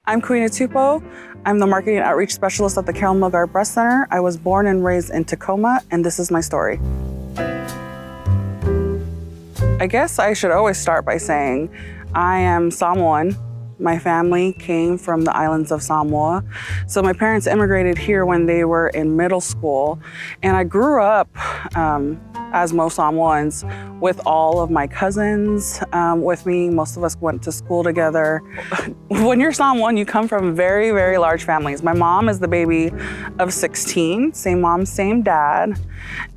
I'm Queena Tupou. I'm the Marketing Outreach Specialist at the Carol Milgard Breast Center. I was born and raised in Tacoma, and this is my story. I guess I should always start by saying I am Samoan. My family came from the islands of Samoa. So my parents immigrated here when they were in middle school. And I grew up, as most Samoans, with all of my cousins with me. Most of us went to school together. When you're Samoan, you come from very, very large families. My mom is the baby of 16, same mom, same dad.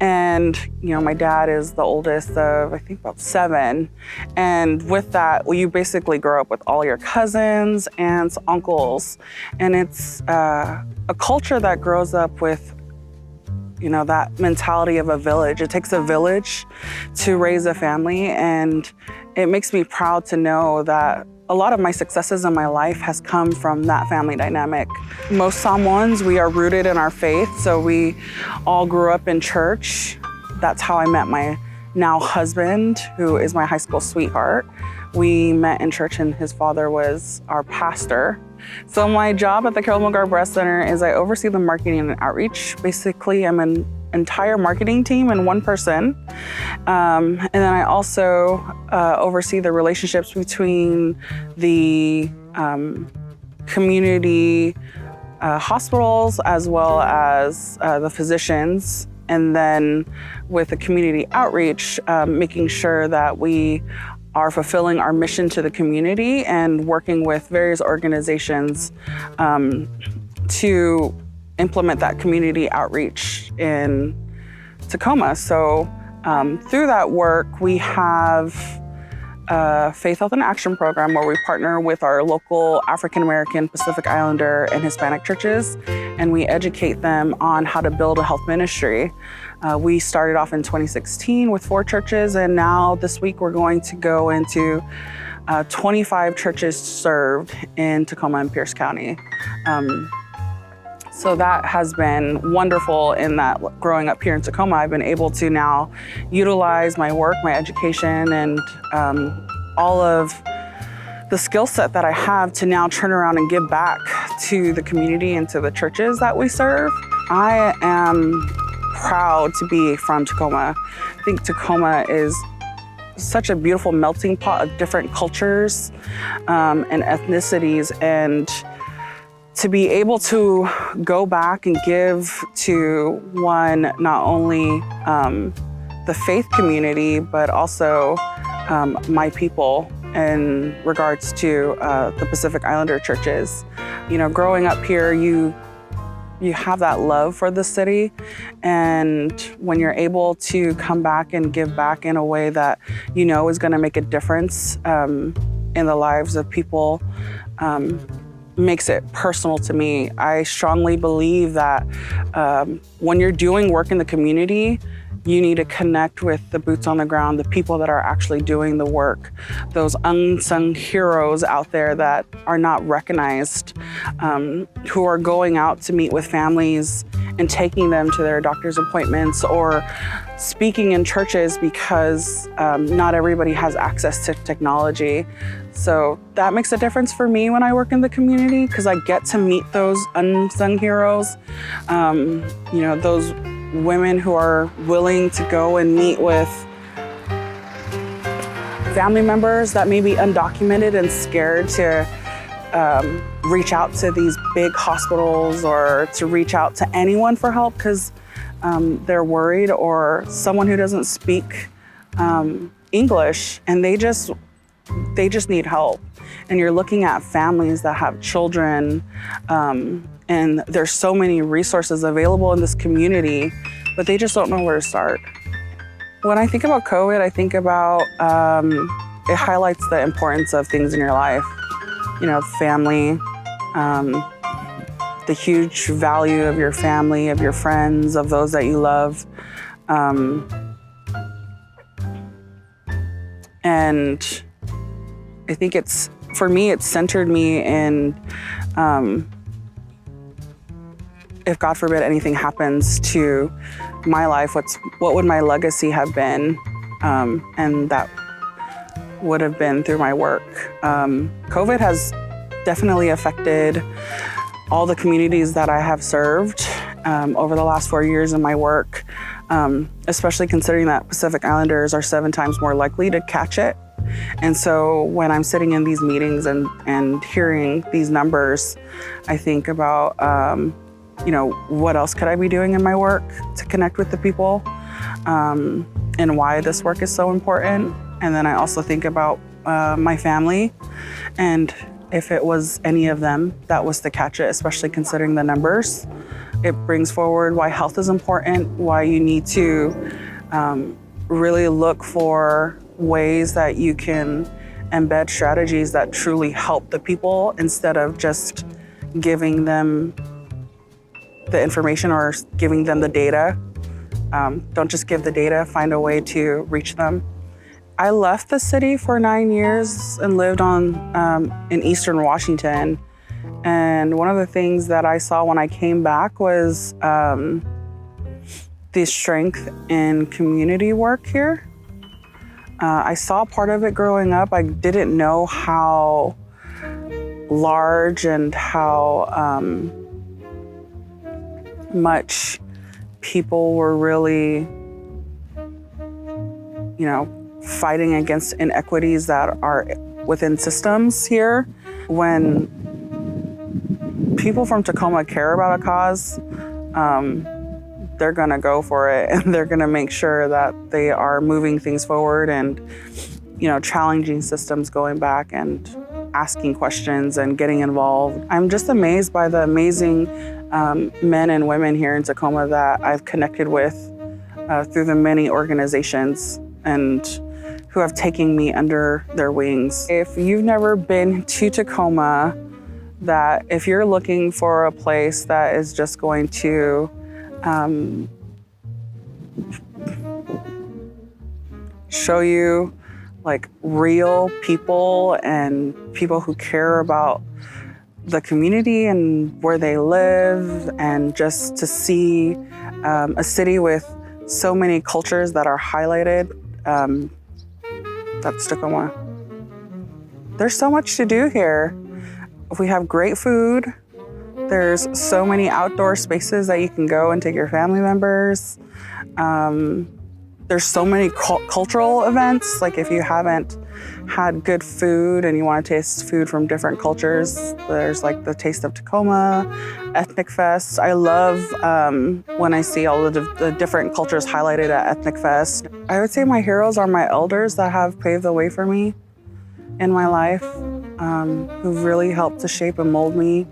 And my dad is the oldest of, I think, about 7. And with that, you basically grow up with all your cousins, aunts, uncles. And it's a culture that grows up with that mentality of a village. It takes a village to raise a family, and it makes me proud to know that a lot of my successes in my life has come from that family dynamic. Most Samoans, we are rooted in our faith, so we all grew up in church. That's how I met my now husband, who is my high school sweetheart. We met in church, and his father was our pastor. So my job at the Carol Milgard Breast Center is I oversee the marketing and outreach. Basically, I'm an entire marketing team in one person. And then I also oversee the relationships between the community hospitals as well as the physicians. And then with the community outreach, making sure that we are fulfilling our mission to the community and working with various organizations to implement that community outreach in Tacoma. So through that work, we have a Faith, Health, and Action program where we partner with our local African American, Pacific Islander, and Hispanic churches, and we educate them on how to build a health ministry. We started off in 2016 with 4 churches, and now this week we're going to go into 25 churches served in Tacoma and Pierce County. So that has been wonderful in that growing up here in Tacoma, I've been able to now utilize my work, my education, and all of the skill set that I have to now turn around and give back to the community and to the churches that we serve. I am proud to be from Tacoma. I think Tacoma is such a beautiful melting pot of different cultures and ethnicities, and to be able to go back and give to not only the faith community, but also my people in regards to the Pacific Islander churches. Growing up here, you have that love for the city, and when you're able to come back and give back in a way that is going to make a difference in the lives of people, makes it personal to me. I strongly believe that when you're doing work in the community, you need to connect with the boots on the ground, the people that are actually doing the work, those unsung heroes out there that are not recognized, who are going out to meet with families and taking them to their doctor's appointments, or speaking in churches because not everybody has access to technology. So that makes a difference for me when I work in the community, because I get to meet those unsung heroes, those women who are willing to go and meet with family members that may be undocumented and scared to reach out to these big hospitals or to reach out to anyone for help because they're worried, or someone who doesn't speak English and they just need help. And you're looking at families that have children, and there's so many resources available in this community, but they just don't know where to start. When I think about COVID, I think about it highlights the importance of things in your life. Family, the huge value of your family, of your friends, of those that you love. And I think for me, it's centered me in, if God forbid anything happens to my life, what would my legacy have been? And that would have been through my work. COVID has definitely affected all the communities that I have served over the last 4 years in my work, especially considering that Pacific Islanders are 7 times more likely to catch it. And so when I'm sitting in these meetings and hearing these numbers, I think about, what else could I be doing in my work to connect with the people, and why this work is so important. And then I also think about my family, and if it was any of them that was to catch it, especially considering the numbers. It brings forward why health is important, why you need to really look for ways that you can embed strategies that truly help the people instead of just giving them the information or giving them the data. Don't just give the data, find a way to reach them. I left the city for 9 years and lived in Eastern Washington. And one of the things that I saw when I came back was the strength in community work here. I saw part of it growing up. I didn't know how large and how much people were really, fighting against inequities that are within systems here. When people from Tacoma care about a cause, they're gonna go for it, and they're gonna make sure that they are moving things forward and, challenging systems, going back and asking questions and getting involved. I'm just amazed by the amazing men and women here in Tacoma that I've connected with through the many organizations and who have taken me under their wings. If you've never been to Tacoma, that if you're looking for a place that is just going to show you real people and people who care about the community and where they live, and just to see a city with so many cultures that are highlighted, that's Tacoma. There's so much to do here. We have great food. There's so many outdoor spaces that you can go and take your family members. There's so many cultural events. If you haven't had good food and you want to taste food from different cultures, there's the Taste of Tacoma, Ethnic Fest. I love when I see all of the different cultures highlighted at Ethnic Fest. I would say my heroes are my elders that have paved the way for me in my life, who've really helped to shape and mold me,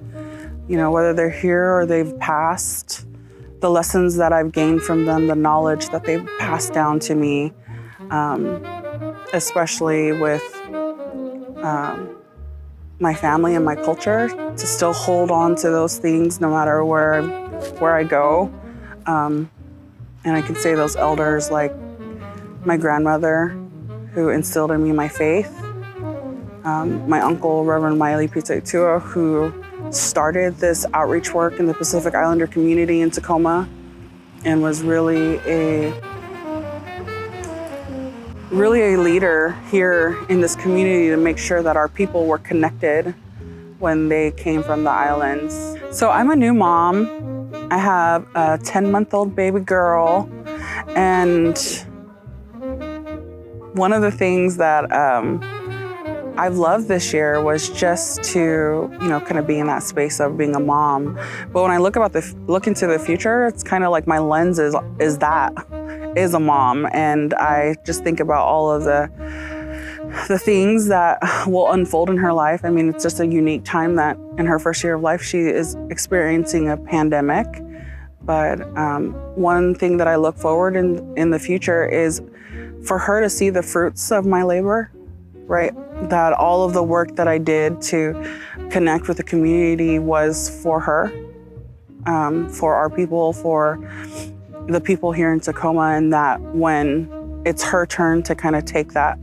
whether they're here or they've passed. The lessons that I've gained from them, the knowledge that they've passed down to me, especially with my family and my culture, to still hold on to those things no matter where I go. And I can say those elders, like my grandmother, who instilled in me my faith, my uncle, Reverend Queena Tupou, who started this outreach work in the Pacific Islander community in Tacoma, and was really a leader here in this community to make sure that our people were connected when they came from the islands. So I'm a new mom. I have a 10-month-old baby girl, and one of the things that I've loved this year was just to, kind of be in that space of being a mom. But when I look into the future, it's kind of like my lens is a mom. And I just think about all of the things that will unfold in her life. I mean, it's just a unique time that in her first year of life, she is experiencing a pandemic. But one thing that I look forward in the future is for her to see the fruits of my labor, right? That all of the work that I did to connect with the community was for her, for our people, for the people here in Tacoma, and that when it's her turn to kind of take that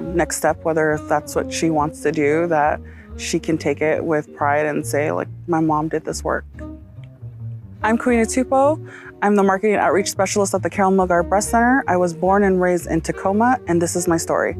next step, whether that's what she wants to do, that she can take it with pride and say, my mom did this work. I'm Queena Tupou. I'm the Marketing and Outreach Specialist at the Carol Milgard Breast Center. I was born and raised in Tacoma, and this is my story.